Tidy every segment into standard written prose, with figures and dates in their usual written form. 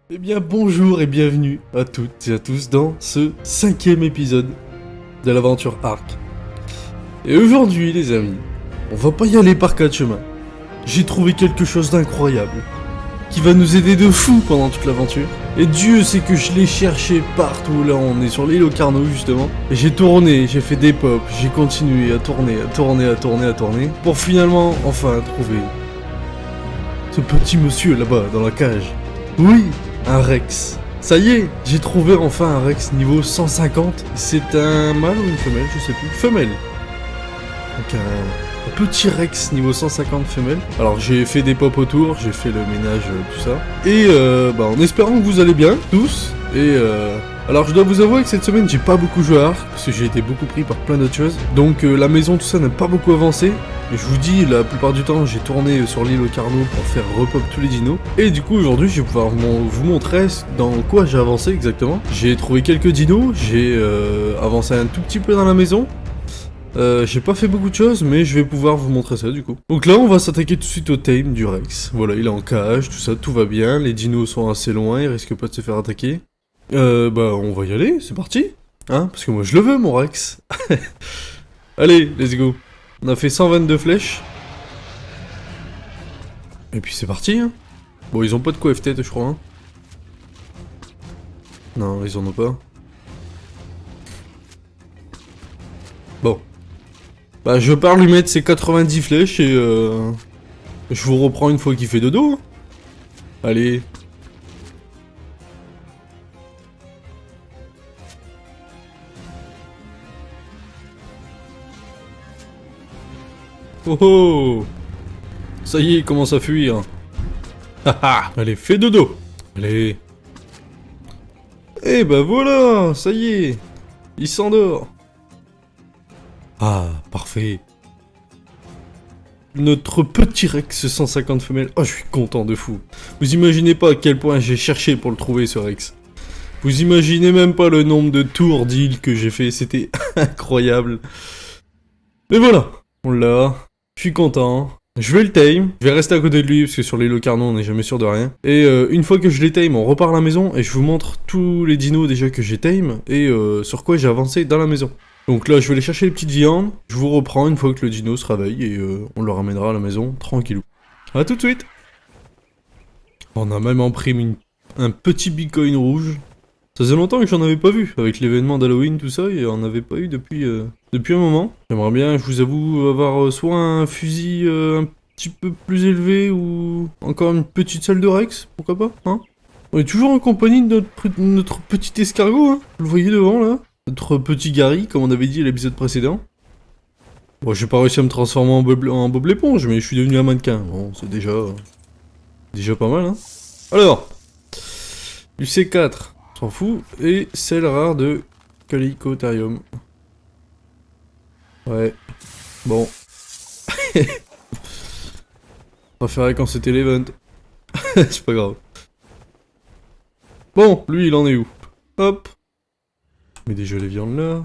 Eh bien bonjour et bienvenue à toutes et à tous dans ce 5e épisode de l'aventure Ark. Et aujourd'hui les amis, on va pas y aller par quatre chemins. J'ai trouvé quelque chose d'incroyable, qui va nous aider de fou pendant toute l'aventure. Et Dieu sait que je l'ai cherché partout, là on est sur l'île au Carnot justement. Et j'ai tourné, j'ai fait des pops, j'ai continué à tourner, pour finalement enfin trouver ce petit monsieur là-bas dans la cage. Oui, un Rex. Ça y est, j'ai trouvé enfin un Rex niveau 150. C'est un mâle ou une femelle, je sais plus. Femelle. Donc un petit Rex niveau 150 femelle. Alors j'ai fait des pop autour, j'ai fait le ménage, tout ça. Et en espérant que vous allez bien, tous. Et alors je dois vous avouer que cette semaine j'ai pas beaucoup joué à Ark, parce que j'ai été beaucoup pris par plein d'autres choses. Donc la maison, tout ça n'a pas beaucoup avancé. Et je vous dis, la plupart du temps, j'ai tourné sur l'île au Carnot pour faire repop tous les dinos. Et du coup, aujourd'hui, je vais pouvoir vous montrer dans quoi j'ai avancé exactement. J'ai trouvé quelques dinos, j'ai avancé un tout petit peu dans la maison. J'ai pas fait beaucoup de choses, mais je vais pouvoir vous montrer ça du coup. Donc là, on va s'attaquer tout de suite au tame du Rex. Voilà, il est en cage, tout ça, tout va bien. Les dinos sont assez loin, ils risquent pas de se faire attaquer. On va y aller, c'est parti. Hein, parce que moi, je le veux, mon Rex. Allez, let's go. On a fait 122 flèches. Et puis c'est parti, hein. Bon, ils ont pas de quoi F-tête, je crois, hein. Non, ils en ont pas. Bon. Bah, je pars lui mettre ses 90 flèches et je vous reprends une fois qu'il fait dodo, hein. Allez. Oh oh. Ça y est, il commence à fuir. Haha. Allez, fais dodo. Allez. Eh bah voilà, ça y est. Il s'endort. Ah, parfait. Notre petit Rex 150 femelles. Oh, je suis content de fou. Vous imaginez pas à quel point j'ai cherché pour le trouver, ce Rex. Vous imaginez même pas le nombre de tours d'île que j'ai fait. C'était incroyable. Mais voilà, on l'a. Je suis content. Je vais le tame. Je vais rester à côté de lui, parce que sur l'île au Carnot, on n'est jamais sûr de rien. Et une fois que je les tame, on repart à la maison, et je vous montre tous les dinos déjà que j'ai tame, et sur quoi j'ai avancé dans la maison. Donc là, je vais aller chercher les petites viandes, je vous reprends une fois que le dino se réveille, et on le ramènera à la maison, tranquillou. A tout de suite. On a même imprimé un petit bitcoin rouge. Ça faisait longtemps que j'en avais pas vu, avec l'événement d'Halloween, tout ça, et on n'avait pas eu depuis un moment. J'aimerais bien, je vous avoue, avoir soit un fusil un petit peu plus élevé, ou encore une petite salle de Rex, pourquoi pas, hein. On est toujours en compagnie de notre petit escargot, hein. Vous le voyez devant, là. Notre petit Gary, comme on avait dit à l'épisode précédent. Bon, j'ai pas réussi à me transformer en Bob l'éponge, mais je suis devenu un mannequin. Bon, c'est déjà pas mal, hein. Alors, du C4. S'en fout. Et celle rare de Calicotarium. Ouais. Bon. Préférais quand c'était l'event. C'est pas grave. Bon, lui, il en est où? Hop. Je mets déjà les viandes là.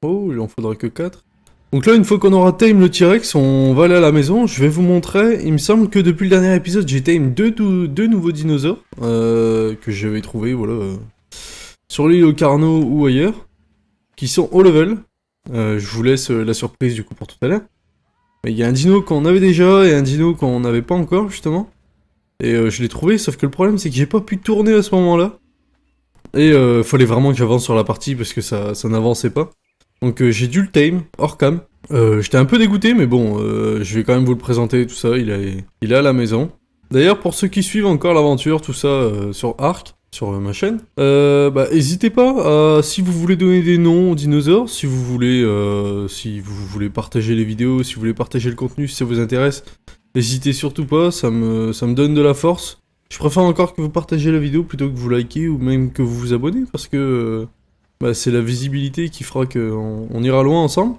Oh, il en faudra que 4. Donc là, une fois qu'on aura tame le T-Rex, on va aller à la maison. Je vais vous montrer. Il me semble que depuis le dernier épisode, j'ai tame deux nouveaux dinosaures que j'avais trouvé, voilà, sur l'île au Carnot ou ailleurs, qui sont haut level. Je vous laisse la surprise du coup pour tout à l'heure. Il y a un dino qu'on avait déjà et un dino qu'on n'avait pas encore justement. Et je l'ai trouvé, sauf que le problème c'est que j'ai pas pu tourner à ce moment-là. Et fallait vraiment que j'avance sur la partie parce que ça n'avançait pas. Donc j'ai dû le tame, hors cam. J'étais un peu dégoûté, mais bon, je vais quand même vous le présenter, tout ça, il est à la maison. D'ailleurs, pour ceux qui suivent encore l'aventure, tout ça, sur Ark, sur ma chaîne, n'hésitez pas à, si vous voulez donner des noms aux dinosaures, si vous voulez partager les vidéos, si vous voulez partager le contenu, si ça vous intéresse, n'hésitez surtout pas, ça me donne de la force. Je préfère encore que vous partagez la vidéo plutôt que vous likez ou même que vous vous abonnez, parce que c'est la visibilité qui fera qu'on ira loin ensemble.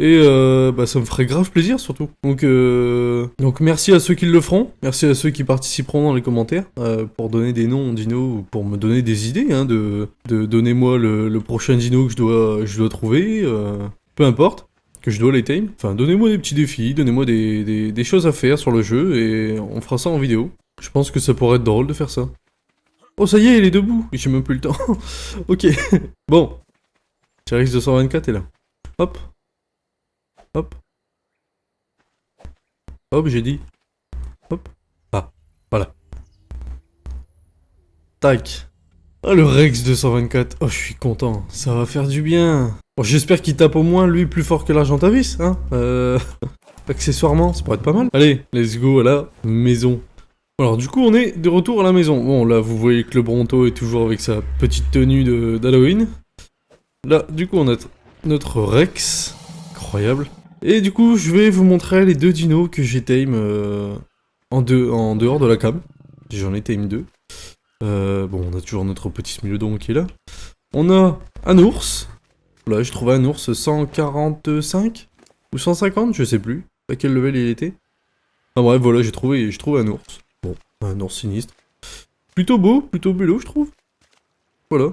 Et ça me ferait grave plaisir surtout. Donc merci à ceux qui le feront, merci à ceux qui participeront dans les commentaires pour donner des noms aux dinos ou pour me donner des idées, hein, de donnez-moi le prochain dino que je dois trouver, peu importe, que je dois les tame. Enfin, donnez-moi des petits défis, donnez-moi des choses à faire sur le jeu et on fera ça en vidéo. Je pense que ça pourrait être drôle de faire ça. Oh, ça y est, il est debout. J'ai même plus le temps. Ok. Bon. T-Rex 224 est là. Hop. Hop. Hop, j'ai dit. Hop. Ah, voilà. Tac. Ah, le Rex 224. Oh, je suis content. Ça va faire du bien. Bon, j'espère qu'il tape au moins, lui, plus fort que l'Argentavis, hein. Accessoirement, ça pourrait être pas mal. Allez, let's go à la maison. Alors, du coup, on est de retour à la maison. Bon, là, vous voyez que le Bronto est toujours avec sa petite tenue d'Halloween. Là, du coup, on a notre Rex. Incroyable. Et du coup, je vais vous montrer les deux dinos que j'ai tame en dehors de la cam. J'en ai tame deux. Bon, on a toujours notre petit Smilodon qui est là. On a un ours. Là, je trouvais un ours 145 ou 150, je sais plus. À quel level il était. Ah bref, voilà, j'ai trouvé un ours. Bon, un ours sinistre. Plutôt beau, plutôt bello, je trouve. Voilà.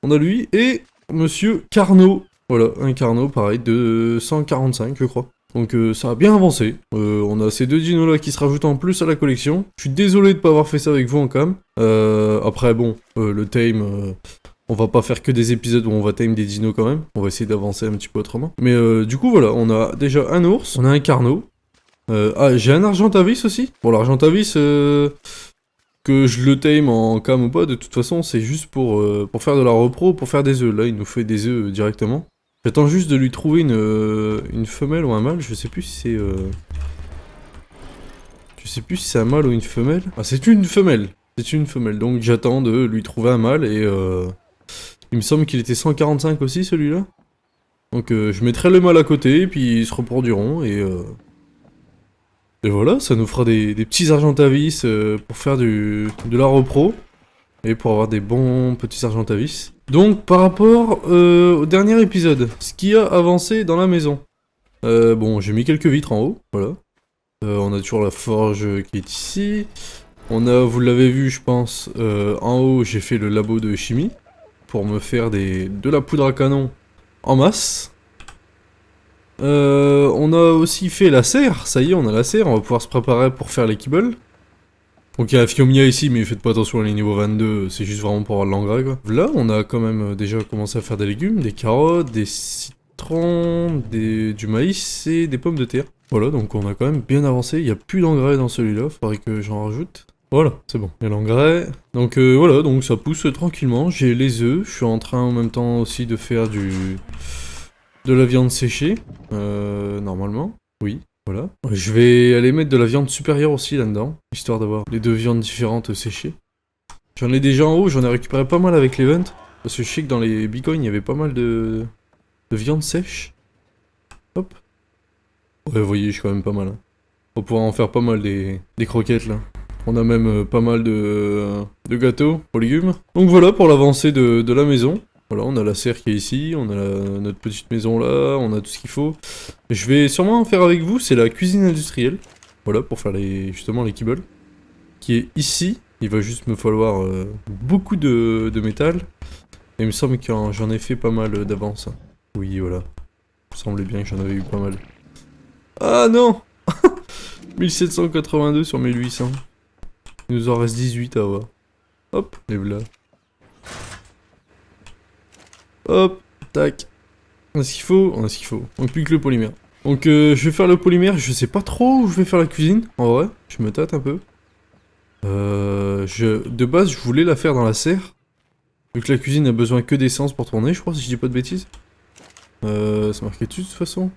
On a lui et Monsieur Carnot. Voilà, un Carnot, pareil, de 145, je crois. Donc ça a bien avancé. On a ces deux dinos là qui se rajoutent en plus à la collection. Je suis désolé de pas avoir fait ça avec vous en cam. Après bon, le tame, on va pas faire que des épisodes où on va tame des dinos quand même. On va essayer d'avancer un petit peu autrement. Mais du coup voilà, on a déjà un ours, on a un Carnot. Ah, j'ai un Argentavis aussi. Bon, l'Argentavis, que je le tame en cam ou pas, de toute façon, c'est juste pour faire de la repro, pour faire des œufs. Là, il nous fait des œufs directement. J'attends juste de lui trouver une femelle ou un mâle, je sais plus si c'est... Je sais plus si c'est un mâle ou une femelle. Ah, c'est une femelle. C'est une femelle, donc j'attends de lui trouver un mâle et... Il me semble qu'il était 145 aussi, celui-là. Donc je mettrai le mâle à côté, et puis ils se reproduiront, et voilà, ça nous fera des petits Argentavis pour faire de la repro. Et pour avoir des bons petits Argentavis. Donc par rapport au dernier épisode, ce qui a avancé dans la maison. Bon, j'ai mis quelques vitres en haut, voilà. On a toujours la forge qui est ici. On a, vous l'avez vu je pense, en haut j'ai fait le labo de chimie. Pour me faire de la poudre à canon en masse. On a aussi fait la serre, ça y est, on a la serre, on va pouvoir se préparer pour faire les kibbles. Donc il y a la Fiomia ici, mais faites pas attention, elle est niveau 22, c'est juste vraiment pour avoir de l'engrais quoi. Là, on a quand même déjà commencé à faire des légumes, des carottes, des citrons, du maïs et des pommes de terre. Voilà, donc on a quand même bien avancé, il n'y a plus d'engrais dans celui-là, faudrait que j'en rajoute. Voilà, c'est bon, il y a l'engrais. Donc voilà, donc ça pousse tranquillement, j'ai les œufs, je suis en train en même temps aussi de faire de la viande séchée, normalement, oui. Voilà. Je vais aller mettre de la viande supérieure aussi là-dedans, histoire d'avoir les deux viandes différentes séchées. J'en ai déjà en haut, j'en ai récupéré pas mal avec l'event, parce que je sais que dans les bitcoins, il y avait pas mal de viande sèche. Hop. Ouais, vous voyez, je suis quand même pas mal. Hein. On va pouvoir en faire pas mal des croquettes là. On a même pas mal de gâteaux aux légumes. Donc voilà pour l'avancée de la maison. Voilà, on a la serre qui est ici, on a notre petite maison là, on a tout ce qu'il faut. Je vais sûrement en faire avec vous, c'est la cuisine industrielle. Voilà, pour faire justement les kibbles. Qui est ici. Il va juste me falloir beaucoup de métal. Et il me semble que j'en ai fait pas mal d'avance. Oui, voilà. Il me semblait bien que j'en avais eu pas mal. Ah non 1782 sur 1800. Il nous en reste 18 à avoir. Hop, les là. Hop, tac. On a ce qu'il faut, on a ce qu'il faut. Donc plus que le polymère. Donc je vais faire le polymère, je sais pas trop où je vais faire la cuisine, en vrai. Je me tâte un peu. De base, je voulais la faire dans la serre. Vu que la cuisine a besoin que d'essence pour tourner, je crois, si je dis pas de bêtises. C'est marqué dessus de toute façon.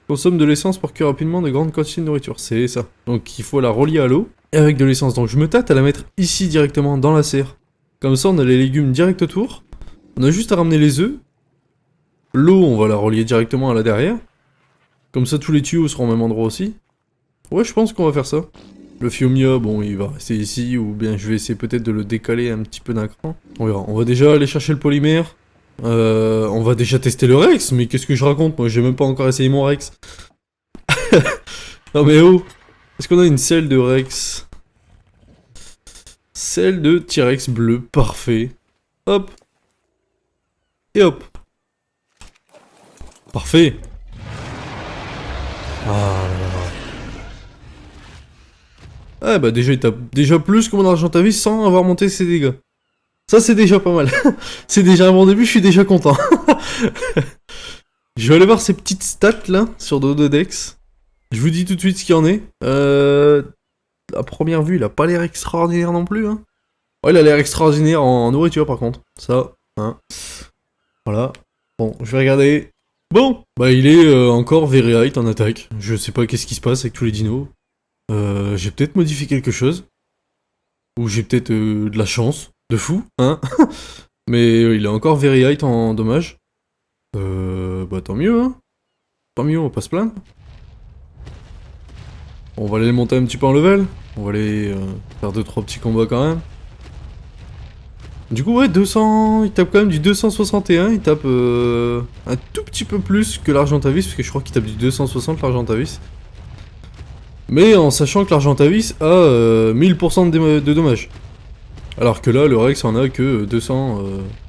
Consomme de l'essence pour cuire rapidement de grandes quantités de nourriture, c'est ça. Donc il faut la relier à l'eau, et avec de l'essence. Donc je me tâte à la mettre ici directement dans la serre. Comme ça on a les légumes direct autour. On a juste à ramener les œufs. L'eau, on va la relier directement à la derrière. Comme ça tous les tuyaux seront au même endroit aussi. Ouais, je pense qu'on va faire ça. Le Fiomia, bon, il va rester ici, ou bien je vais essayer peut-être de le décaler un petit peu d'un cran. On verra. On va déjà aller chercher le polymère. On va déjà tester le Rex, mais qu'est-ce que je raconte? Moi, j'ai même pas encore essayé mon Rex. Non mais oh! Est-ce qu'on a une selle de Rex? Selle de T-Rex bleu, parfait. Hop. Et hop. Parfait. Ah là là. Ah bah déjà il tape déjà plus que mon Argentavis sans avoir monté ses dégâts. Ça c'est déjà pas mal. C'est déjà un bon début, je suis déjà content. Je vais aller voir ces petites stats là sur Dododex. Je vous dis tout de suite ce qu'il y en est. À première vue, il a pas l'air extraordinaire non plus. Hein. Ouais, il a l'air extraordinaire en nourriture par contre. Ça, hein. Voilà. Bon, je vais regarder. Bon, bah il est encore very high en attaque. Je sais pas qu'est-ce qui se passe avec tous les dinos. J'ai peut-être modifié quelque chose. Ou j'ai peut-être de la chance. De fou, hein. Mais il est encore very high en dommage. Bah tant mieux, hein. Tant mieux, on va pas se plaindre. On va aller le monter un petit peu en level. On va aller faire 2-3 petits combats quand même. Du coup, ouais, 200... Il tape quand même du 261. Il tape un tout petit peu plus que l'Argentavis, parce que je crois qu'il tape du 260 l'Argentavis. Mais en sachant que l'Argentavis a 1000% de dommages. Alors que là, le Rex en a que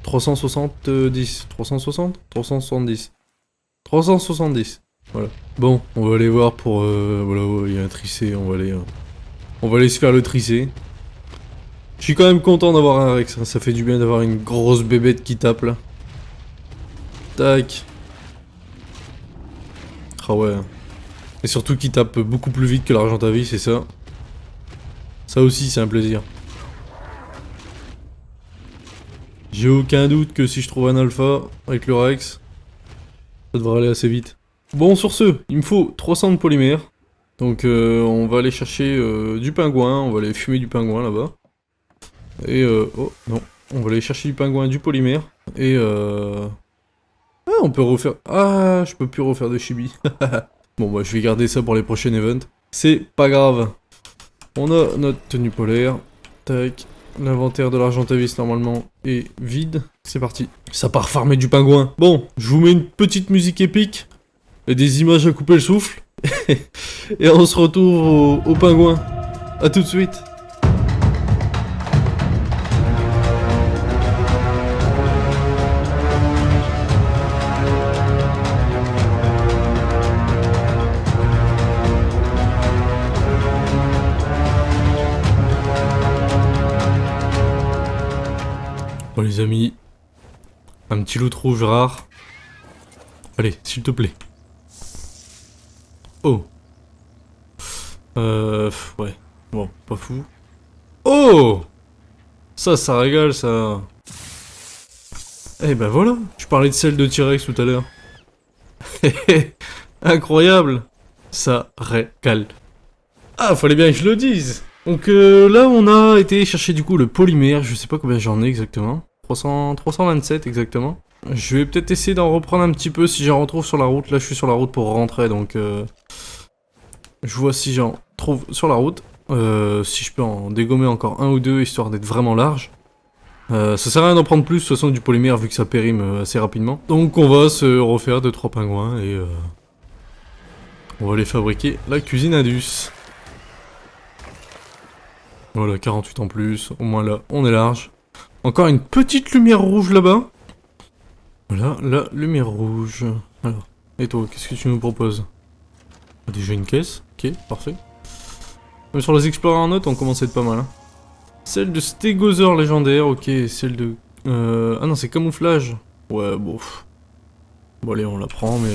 370. 370. Voilà. Bon, on va aller voir pour... voilà, il y a un tricé, on va aller se faire le tricé. Je suis quand même content d'avoir un Rex, hein. Ça fait du bien d'avoir une grosse bébête qui tape là. Tac. Ah ouais. Et surtout qui tape beaucoup plus vite que l'Argentavis, c'est ça. Ça aussi c'est un plaisir. J'ai aucun doute que si je trouve un alpha avec le Rex, ça devrait aller assez vite. Bon, sur ce, il me faut 300 de polymère. Donc on va aller chercher du pingouin, on va aller fumer du pingouin là-bas. Et oh non, on va aller chercher du pingouin, du polymère. Et ah, on peut refaire... Ah, je peux plus refaire de chibi. Bon bah je vais garder ça pour les prochains events. C'est pas grave. On a notre tenue polaire. Tac. L'inventaire de l'Argentavis normalement est vide. C'est parti. Ça part farmer du pingouin. Bon, je vous mets une petite musique épique. Et des images à couper le souffle. Et on se retrouve au pingouin. A tout de suite. Bon les amis, un petit loot rouge rare. Allez, s'il te plaît. Oh. Ouais. Bon, pas fou. Oh. Ça régale ça. Eh ben voilà, je parlais de celle de T-Rex tout à l'heure. Incroyable. Ça régale. Ah, fallait bien que je le dise. Donc là, on a été chercher du coup le polymère. Je sais pas combien j'en ai exactement. 327 exactement. Je vais peut-être essayer d'en reprendre un petit peu si j'en retrouve sur la route. Là, je suis sur la route pour rentrer, donc je vois si j'en trouve sur la route. Si je peux en dégommer encore un ou deux, histoire d'être vraiment large. Ça sert à rien d'en prendre plus, de toute façon, du polymère, vu que ça périme assez rapidement. Donc on va se refaire 2-3 pingouins et on va les fabriquer la cuisine Indus. Voilà, 48 en plus, au moins là, on est large. Encore une petite lumière rouge là-bas. Voilà, la lumière rouge. Alors, et toi, qu'est-ce que tu nous proposes? Déjà une caisse, ok, parfait. Mais sur les Explorer en note, on commence à être pas mal. Hein. Celle de Stégosaure légendaire, ok, celle de... Ah non, c'est camouflage. Ouais, bon. Bon allez, on la prend, mais...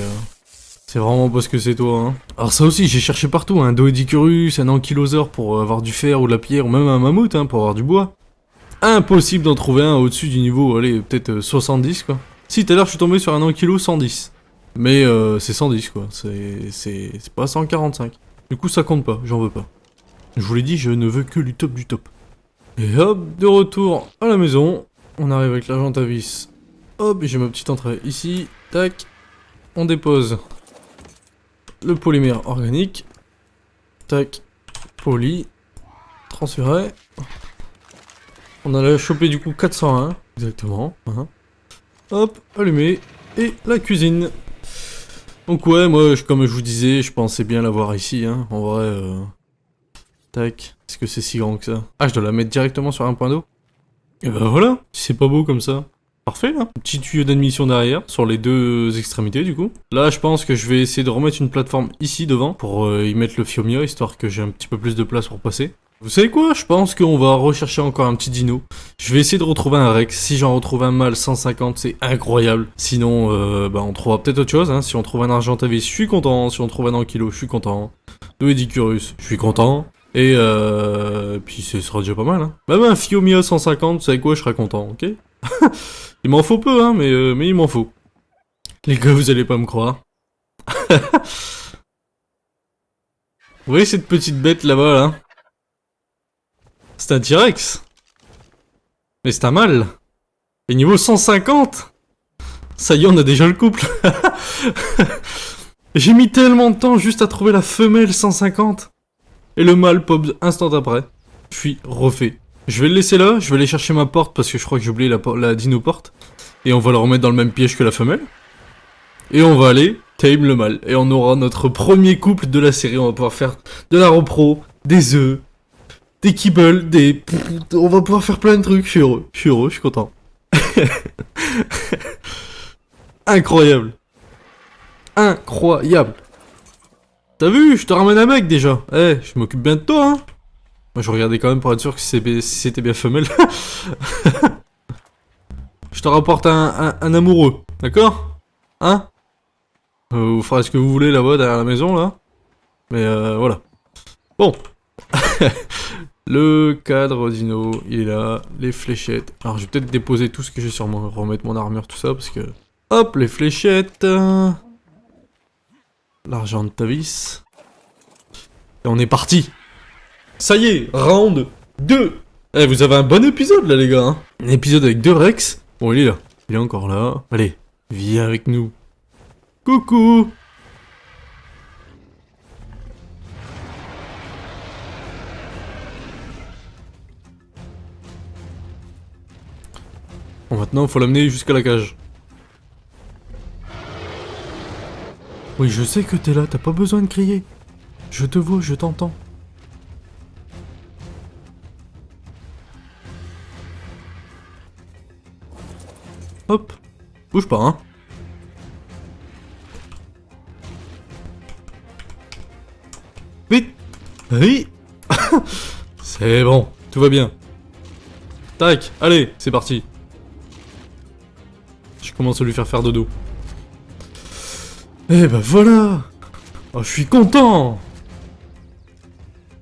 C'est vraiment pas ce que c'est toi, hein. Alors ça aussi, j'ai cherché partout, un Doedicurus, un Ankylosaure pour avoir du fer ou de la pierre, ou même un mammouth, hein, pour avoir du bois. Impossible d'en trouver un au-dessus du niveau, allez, peut-être 70, quoi. Si, tout à l'heure, je suis tombé sur un Ankylo 110. Mais c'est 110, quoi. C'est pas 145. Du coup, ça compte pas, j'en veux pas. Je vous l'ai dit, je ne veux que du top du top. Et hop, de retour à la maison. On arrive avec l'Argentavis. Hop, j'ai ma petite entrée ici. Tac. On dépose le polymère organique. Tac. Poli. Transféré. On a chopé du coup 401. Exactement. Hop, allumé. Et la cuisine. Donc ouais, moi, comme je vous disais, je pensais bien l'avoir ici. Hein. En vrai... Tac. Est-ce que c'est si grand que ça? Ah, je dois la mettre directement sur un point d'eau? Et ben voilà, c'est pas beau comme ça. Parfait là. Petit tuyau d'admission derrière, sur les deux extrémités du coup. Là je pense que je vais essayer de remettre une plateforme ici devant, pour y mettre le Fiomia, histoire que j'ai un petit peu plus de place pour passer. Vous savez quoi? Je pense qu'on va rechercher encore un petit dino. Je vais essayer de retrouver un Rex. Si j'en retrouve un mâle 150, c'est incroyable. Sinon, on trouvera peut-être autre chose. Hein. Si on trouve un Argentavis, je suis content. Si on trouve un Ankylo, je suis content. Deux Edicurus, je suis content. Et puis ce sera déjà pas mal. Hein. Même un Phiomia 150, vous savez quoi? Je serai content, ok? Il m'en faut peu, hein, mais il m'en faut. Les gars, vous allez pas me croire. Vous voyez cette petite bête là-bas, là? C'est un T-Rex. Mais c'est un mâle. Et niveau 150. Ça y est, on a déjà le couple. J'ai mis tellement de temps juste à trouver la femelle 150. Et le mâle pop instant après. Je suis refait. Je vais le laisser là, je vais aller chercher ma porte parce que je crois que j'ai oublié la dino porte. Et on va le remettre dans le même piège que la femelle. Et on va aller tame le mâle. Et on aura notre premier couple de la série. On va pouvoir faire de la repro, des œufs, des kibbles, des... On va pouvoir faire plein de trucs. Je suis heureux, je suis content. Incroyable. Incroyable. T'as vu, je te ramène un mec déjà. Eh, je m'occupe bien de toi, hein. Moi, je regardais quand même pour être sûr que si c'était bien femelle. Je te rapporte un amoureux, d'accord? Hein? Vous ferez ce que vous voulez là-bas, derrière la maison, là. Mais voilà. Bon. Le cadre dino, il est là. Les fléchettes. Alors, je vais peut-être déposer tout ce que j'ai sur moi. Remettre mon armure, tout ça, parce que... Hop, les fléchettes. L'Argentavis. Et on est parti. Ça y est, round 2. Eh, vous avez un bon épisode, là, les gars. Hein. Un épisode avec 2 Rex. Bon, il est là. Il est encore là. Allez, viens avec nous. Coucou. Bon, maintenant, il faut l'amener jusqu'à la cage. Oui, je sais que t'es là, t'as pas besoin de crier. Je te vois, je t'entends. Hop. Bouge pas, hein. Vite. Oui. C'est bon, tout va bien. Tac, allez, c'est parti. Je commence à lui faire dodo. Eh ben voilà. Oh, je suis content.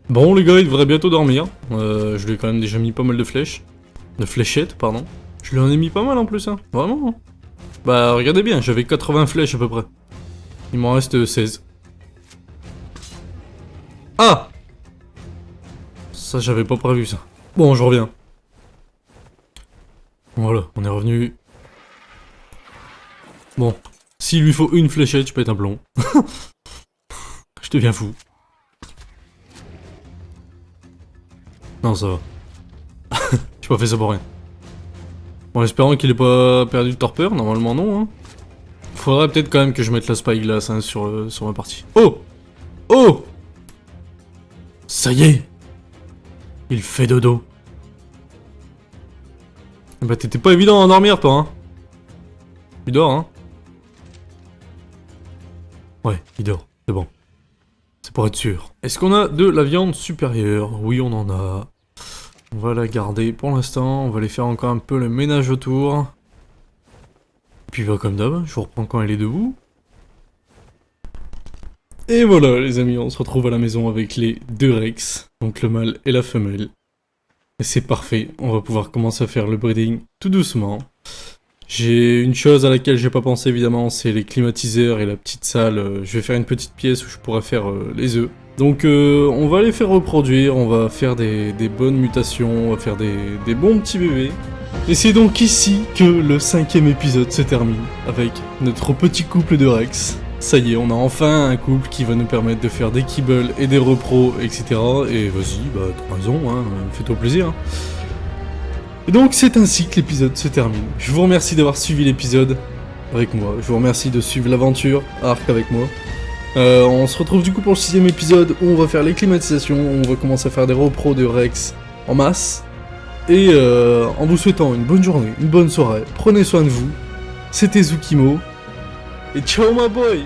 Bon les gars, il devrait bientôt dormir. Je lui ai quand même déjà mis pas mal de flèches. De fléchettes, pardon. Je lui en ai mis pas mal en plus, hein. Vraiment. Hein. Bah regardez bien, j'avais 80 flèches à peu près. Il m'en reste 16. Ah! Ça, j'avais pas prévu ça. Bon, je reviens. Voilà, on est revenu. Bon. S'il lui faut une fléchette, je pète un plomb. Je deviens fou. Non, ça va. J'ai pas fait ça pour rien. Bon, en espérant qu'il ait pas perdu de torpeur, normalement non. Hein. Faudrait peut-être quand même que je mette la spyglass hein, sur ma partie. Oh! Oh! Ça y est! Il fait dodo. Bah t'étais pas évident à dormir toi hein. Il dort hein. Ouais, il dort, c'est bon. C'est pour être sûr. Est-ce qu'on a de la viande supérieure? Oui, on en a. On va la garder pour l'instant. On va aller faire encore un peu le ménage autour. Puis bah comme d'hab, je vous reprends quand elle est debout. Et voilà les amis, on se retrouve à la maison avec les 2 Rex. Donc le mâle et la femelle. Et c'est parfait, on va pouvoir commencer à faire le breeding tout doucement. J'ai une chose à laquelle j'ai pas pensé évidemment, c'est les climatiseurs et la petite salle. Je vais faire une petite pièce où je pourrais faire les œufs. Donc on va les faire reproduire, on va faire des bonnes mutations, on va faire des bons petits bébés. Et c'est donc ici que le 5e épisode se termine, avec notre petit couple de Rex. Ça y est, on a enfin un couple qui va nous permettre de faire des kibbles et des repros, etc. Et vas-y, bah t'as raison, hein, fais-toi plaisir. Et donc c'est ainsi que l'épisode se termine. Je vous remercie d'avoir suivi l'épisode avec moi. Je vous remercie de suivre l'aventure Ark avec moi. On se retrouve du coup pour le 6e épisode où on va faire les climatisations, où on va commencer à faire des repros de Rex en masse. Et en vous souhaitant une bonne journée, une bonne soirée, prenez soin de vous. C'était Zukimo. Et ciao my boy!